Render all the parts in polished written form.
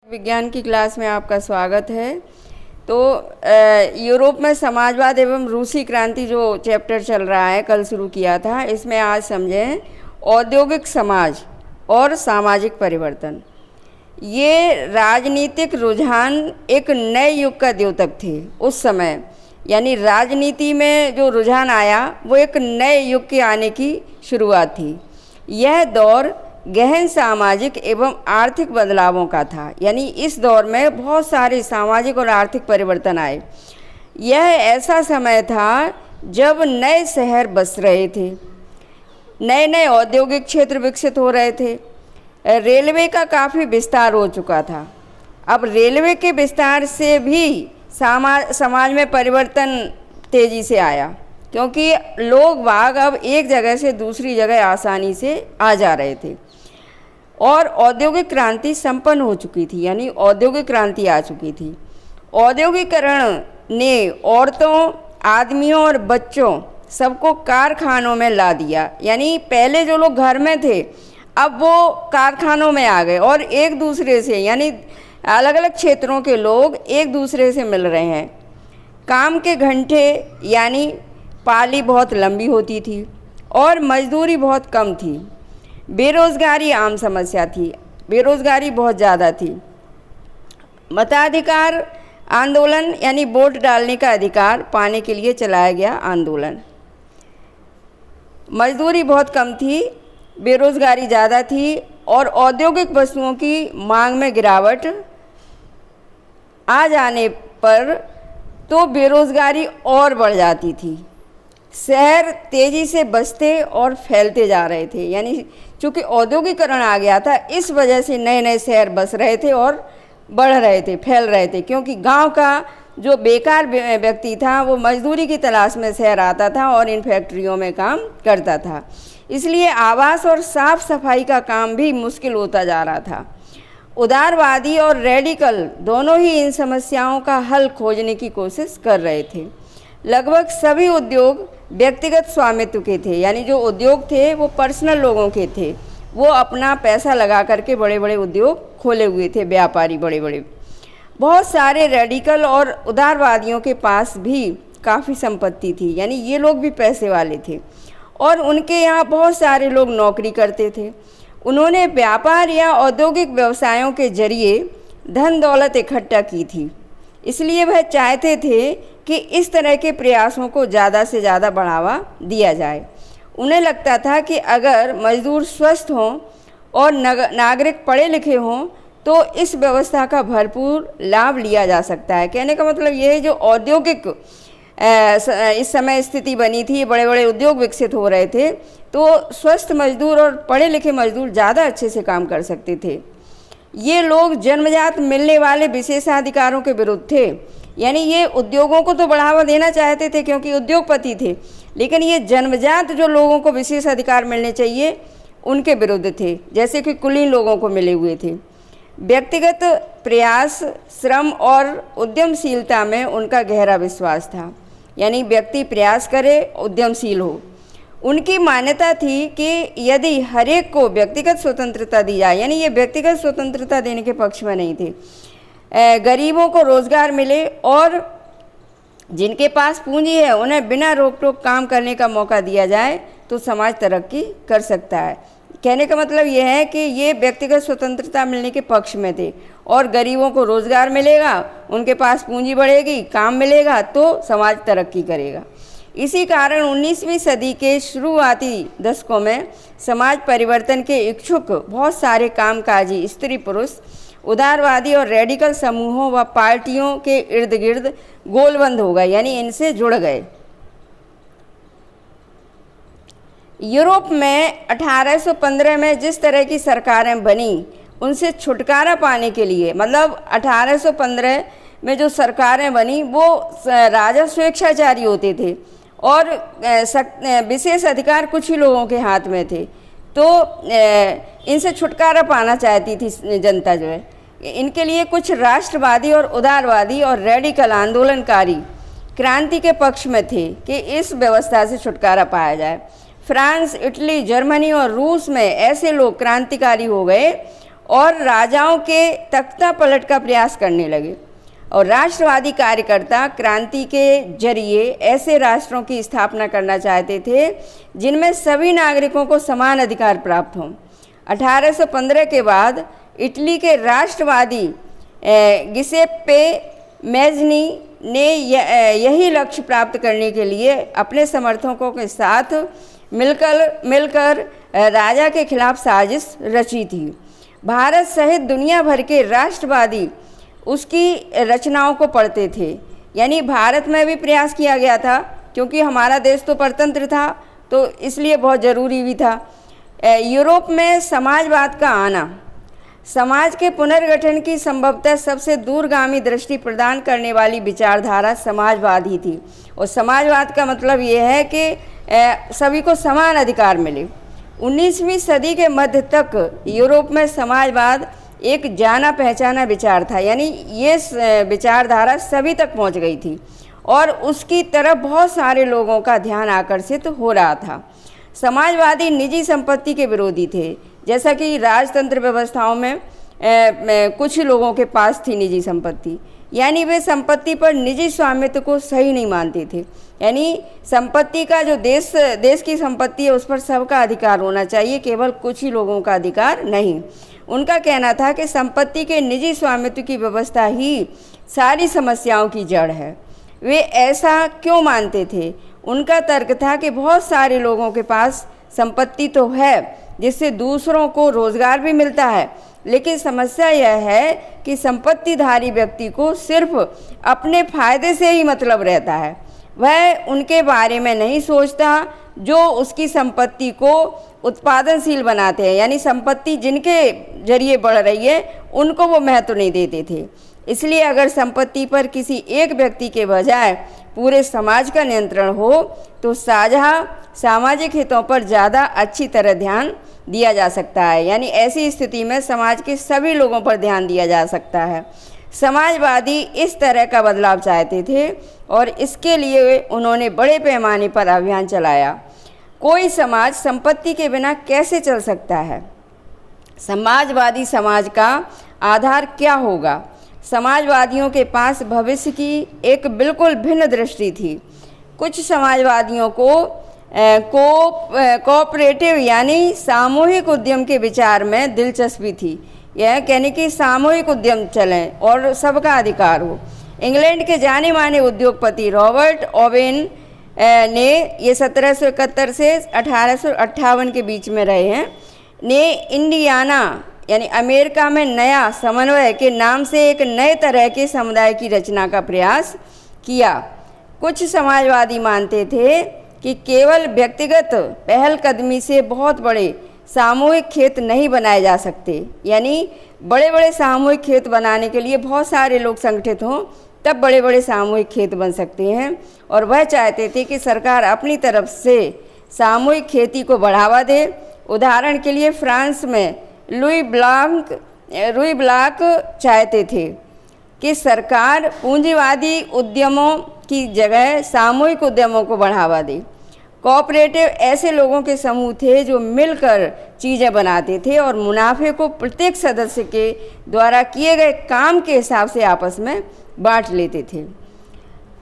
विज्ञान की क्लास में आपका स्वागत है। तो यूरोप में समाजवाद एवं रूसी क्रांति जो चैप्टर चल रहा है, कल शुरू किया था, इसमें आज समझें औद्योगिक समाज और सामाजिक परिवर्तन। ये राजनीतिक रुझान एक नए युग का द्योतक थे उस समय, यानी राजनीति में जो रुझान आया वो एक नए युग के आने की शुरुआत थी। यह दौर गहन सामाजिक एवं आर्थिक बदलावों का था, यानी इस दौर में बहुत सारे सामाजिक और आर्थिक परिवर्तन आए। यह ऐसा समय था जब नए शहर बस रहे थे, नए नए औद्योगिक क्षेत्र विकसित हो रहे थे, रेलवे का काफ़ी विस्तार हो चुका था। अब रेलवे के विस्तार से भी समाज में परिवर्तन तेज़ी से आया, क्योंकि लोग बाग अब एक जगह से दूसरी जगह आसानी से आ जा रहे थे और औद्योगिक क्रांति संपन्न हो चुकी थी, यानी औद्योगिक क्रांति आ चुकी थी। औद्योगिकरण ने औरतों, आदमियों और बच्चों सबको कारखानों में ला दिया, यानी पहले जो लोग घर में थे अब वो कारखानों में आ गए और एक दूसरे से, यानी अलग अलग क्षेत्रों के लोग एक दूसरे से मिल रहे हैं। काम के घंटे यानी पाली बहुत लंबी होती थी और मजदूरी बहुत कम थी। बेरोज़गारी आम समस्या थी, बेरोज़गारी बहुत ज़्यादा थी। मताधिकार आंदोलन यानी वोट डालने का अधिकार पाने के लिए चलाया गया आंदोलन। मजदूरी बहुत कम थी, बेरोज़गारी ज़्यादा थी और औद्योगिक वस्तुओं की मांग में गिरावट आ जाने पर तो बेरोज़गारी और बढ़ जाती थी। शहर तेज़ी से बसते और फैलते जा रहे थे, यानी चूँकि औद्योगिकरण आ गया था, इस वजह से नए नए शहर बस रहे थे और बढ़ रहे थे, फैल रहे थे। क्योंकि गांव का जो बेकार व्यक्ति था वो मजदूरी की तलाश में शहर आता था और इन फैक्ट्रियों में काम करता था, इसलिए आवास और साफ सफाई का काम भी मुश्किल होता जा रहा था। उदारवादी और रेडिकल दोनों ही इन समस्याओं का हल खोजने की कोशिश कर रहे थे। लगभग सभी उद्योग व्यक्तिगत स्वामित्व के थे, यानी जो उद्योग थे वो पर्सनल लोगों के थे, वो अपना पैसा लगा करके बड़े बड़े उद्योग खोले हुए थे, व्यापारी बड़े बड़े। बहुत सारे रेडिकल और उदारवादियों के पास भी काफ़ी संपत्ति थी, यानी ये लोग भी पैसे वाले थे और उनके यहाँ बहुत सारे लोग नौकरी करते थे। उन्होंने व्यापार या औद्योगिक व्यवसायों के जरिए धन दौलत इकट्ठा की थी, इसलिए वह चाहते थे कि इस तरह के प्रयासों को ज़्यादा से ज़्यादा बढ़ावा दिया जाए। उन्हें लगता था कि अगर मजदूर स्वस्थ हों और नागरिक पढ़े लिखे हों तो इस व्यवस्था का भरपूर लाभ लिया जा सकता है। कहने का मतलब ये है, जो औद्योगिक इस समय स्थिति बनी थी, बड़े बड़े उद्योग विकसित हो रहे थे, तो स्वस्थ मजदूर और पढ़े लिखे मजदूर ज़्यादा अच्छे से काम कर सकते थे। ये लोग जन्मजात मिलने वाले विशेषाधिकारों के विरुद्ध थे, यानी ये उद्योगों को तो बढ़ावा देना चाहते थे क्योंकि उद्योगपति थे, लेकिन ये जन्मजात जो लोगों को विशेष अधिकार मिलने चाहिए उनके विरुद्ध थे, जैसे कि कुलीन लोगों को मिले हुए थे। व्यक्तिगत प्रयास, श्रम और उद्यमशीलता में उनका गहरा विश्वास था, यानी व्यक्ति प्रयास करे, उद्यमशील हो। उनकी मान्यता थी कि यदि हरेक को व्यक्तिगत स्वतंत्रता दी जाए, यानी ये व्यक्तिगत स्वतंत्रता देने के पक्ष में नहीं थे, गरीबों को रोज़गार मिले और जिनके पास पूंजी है उन्हें बिना रोक टोक काम करने का मौका दिया जाए तो समाज तरक्की कर सकता है। कहने का मतलब ये है कि ये व्यक्तिगत स्वतंत्रता मिलने के पक्ष में थे और गरीबों को रोज़गार मिलेगा, उनके पास पूंजी बढ़ेगी, काम मिलेगा तो समाज तरक्की करेगा। इसी कारण 19वीं सदी के शुरुआती दशकों में समाज परिवर्तन के इच्छुक बहुत सारे कामकाजी स्त्री पुरुष उदारवादी और रेडिकल समूहों व पार्टियों के इर्द गिर्द गोलबंद हो गए, यानी इनसे जुड़ गए। यूरोप में 1815 में जिस तरह की सरकारें बनी उनसे छुटकारा पाने के लिए, मतलब 1815 में जो सरकारें बनी वो राजा स्वेच्छाचारी होते थे और विशेष अधिकार कुछ ही लोगों के हाथ में थे, तो इनसे छुटकारा पाना चाहती थी जनता जो है। इनके लिए कुछ राष्ट्रवादी और उदारवादी और रेडिकल आंदोलनकारी क्रांति के पक्ष में थे कि इस व्यवस्था से छुटकारा पाया जाए। फ्रांस, इटली, जर्मनी और रूस में ऐसे लोग क्रांतिकारी हो गए और राजाओं के तख्ता पलट का प्रयास करने लगे। और राष्ट्रवादी कार्यकर्ता क्रांति के जरिए ऐसे राष्ट्रों की स्थापना करना चाहते थे जिनमें सभी नागरिकों को समान अधिकार प्राप्त हों। 1815 के बाद इटली के राष्ट्रवादी गिसेप्पे मेज़नी ने यही लक्ष्य प्राप्त करने के लिए अपने समर्थकों के साथ मिलकर राजा के खिलाफ साजिश रची थी। भारत सहित दुनिया भर के राष्ट्रवादी उसकी रचनाओं को पढ़ते थे। यानी भारत में भी प्रयास किया गया था, क्योंकि हमारा देश तो परतंत्र था, तो इसलिए बहुत ज़रूरी भी था। यूरोप में समाजवाद का आना समाज के पुनर्गठन की संभवतः सबसे दूरगामी दृष्टि प्रदान करने वाली विचारधारा समाजवाद ही थी। और समाजवाद का मतलब ये है कि सभी को समान अधिकार मिले। 19वीं सदी के मध्य तक यूरोप में समाजवाद एक जाना पहचाना विचार था। यानी ये विचारधारा सभी तक पहुंच गई थी और उसकी तरफ बहुत सारे लोगों का ध्यान आकर्षित हो रहा था। समाजवादी निजी संपत्ति के विरोधी थे, जैसा कि राजतंत्र व्यवस्थाओं में कुछ लोगों के पास थी निजी संपत्ति। यानी वे संपत्ति पर निजी स्वामित्व को सही नहीं मानते थे। यानी संपत्ति का जो देश की संपत्ति है उस पर सबका अधिकार होना चाहिए, केवल कुछ ही लोगों का अधिकार नहीं। उनका कहना था कि संपत्ति के निजी स्वामित्व की व्यवस्था ही सारी समस्याओं की जड़ है। वे ऐसा क्यों मानते थे? उनका तर्क था कि बहुत सारे लोगों के पास संपत्ति तो है जिससे दूसरों को रोजगार भी मिलता है, लेकिन समस्या यह है कि संपत्तिधारी व्यक्ति को सिर्फ अपने फायदे से ही मतलब रहता है। वह उनके बारे में नहीं सोचता जो उसकी संपत्ति को उत्पादनशील बनाते हैं। यानी संपत्ति जिनके जरिए बढ़ रही है उनको वो महत्व नहीं देते थे। इसलिए अगर संपत्ति पर किसी एक व्यक्ति के बजाय पूरे समाज का नियंत्रण हो तो साझा सामाजिक हितों पर ज़्यादा अच्छी तरह ध्यान दिया जा सकता है। यानी ऐसी स्थिति में समाज के सभी लोगों पर ध्यान दिया जा सकता है। समाजवादी इस तरह का बदलाव चाहते थे और इसके लिए उन्होंने बड़े पैमाने पर अभियान चलाया। कोई समाज संपत्ति के बिना कैसे चल सकता है? समाजवादी समाज का आधार क्या होगा? समाजवादियों के पास भविष्य की एक बिल्कुल भिन्न दृष्टि थी। कुछ समाजवादियों को कोऑपरेटिव यानी सामूहिक उद्यम के विचार में दिलचस्पी थी। यह कहने की सामूहिक उद्यम चलें और सबका अधिकार हो। इंग्लैंड के जाने माने उद्योगपति रॉबर्ट ओवेन ने ये 1771 से 1858 के बीच में रहे हैं, ने इंडियाना यानी अमेरिका में नया समन्वय के नाम से एक नए तरह के समुदाय की रचना का प्रयास किया। कुछ समाजवादी मानते थे कि केवल व्यक्तिगत पहलकदमी से बहुत बड़े सामूहिक खेत नहीं बनाए जा सकते। यानी बड़े बड़े सामूहिक खेत बनाने के लिए बहुत सारे लोग संगठित हों तब बड़े बड़े सामूहिक खेत बन सकते हैं। और वह चाहते थे कि सरकार अपनी तरफ से सामूहिक खेती को बढ़ावा दे। उदाहरण के लिए फ्रांस में लुई ब्लाक चाहते थे कि सरकार पूंजीवादी उद्यमों की जगह सामूहिक उद्यमों को बढ़ावा दे। कोऑपरेटिव ऐसे लोगों के समूह थे जो मिलकर चीज़ें बनाते थे और मुनाफे को प्रत्येक सदस्य के द्वारा किए गए काम के हिसाब से आपस में बांट लेते थे।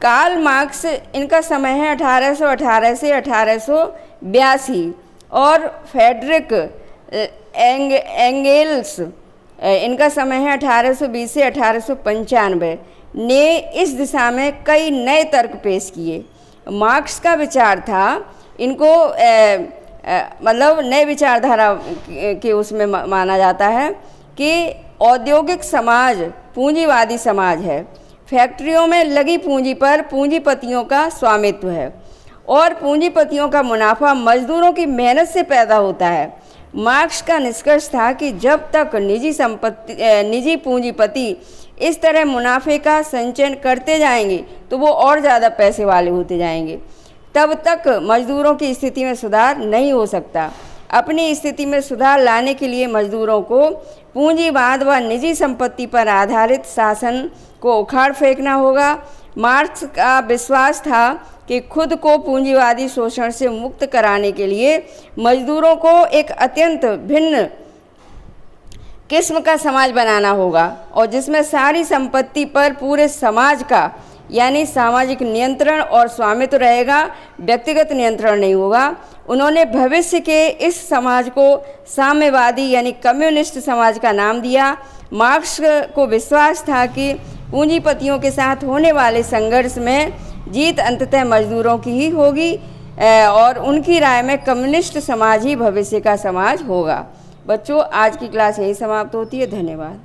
कार्ल मार्क्स, इनका समय है 1818 से 1882 और फ्रेडरिक एंगेल्स, इनका समय है 1820 से 1895, ने इस दिशा में कई नए तर्क पेश किए। मार्क्स का विचार था, इनको मतलब नए विचारधारा के उसमें माना जाता है कि औद्योगिक समाज पूंजीवादी समाज है। फैक्ट्रियों में लगी पूंजी पर पूंजीपतियों का स्वामित्व है और पूंजीपतियों का मुनाफा मजदूरों की मेहनत से पैदा होता है। मार्क्स का निष्कर्ष था कि जब तक निजी पूंजीपति इस तरह मुनाफे का संचयन करते जाएंगे तो वो और ज़्यादा पैसे वाले होते जाएंगे, तब तक मजदूरों की स्थिति में सुधार नहीं हो सकता। अपनी स्थिति में सुधार लाने के लिए मजदूरों को पूंजीवाद व निजी संपत्ति पर आधारित शासन को उखाड़ फेंकना होगा। मार्क्स का विश्वास था कि खुद को पूंजीवादी शोषण से मुक्त कराने के लिए मजदूरों को एक अत्यंत भिन्न किस्म का समाज बनाना होगा और जिसमें सारी संपत्ति पर पूरे समाज का यानी सामाजिक नियंत्रण और स्वामित्व रहेगा, व्यक्तिगत नियंत्रण नहीं होगा। उन्होंने भविष्य के इस समाज को साम्यवादी यानी कम्युनिस्ट समाज का नाम दिया। मार्क्स को विश्वास था कि पूंजीपतियों के साथ होने वाले संघर्ष में जीत अंततः मजदूरों की ही होगी और उनकी राय में कम्युनिस्ट समाज ही भविष्य का समाज होगा। बच्चों, आज की क्लास यही समाप्त होती है। धन्यवाद।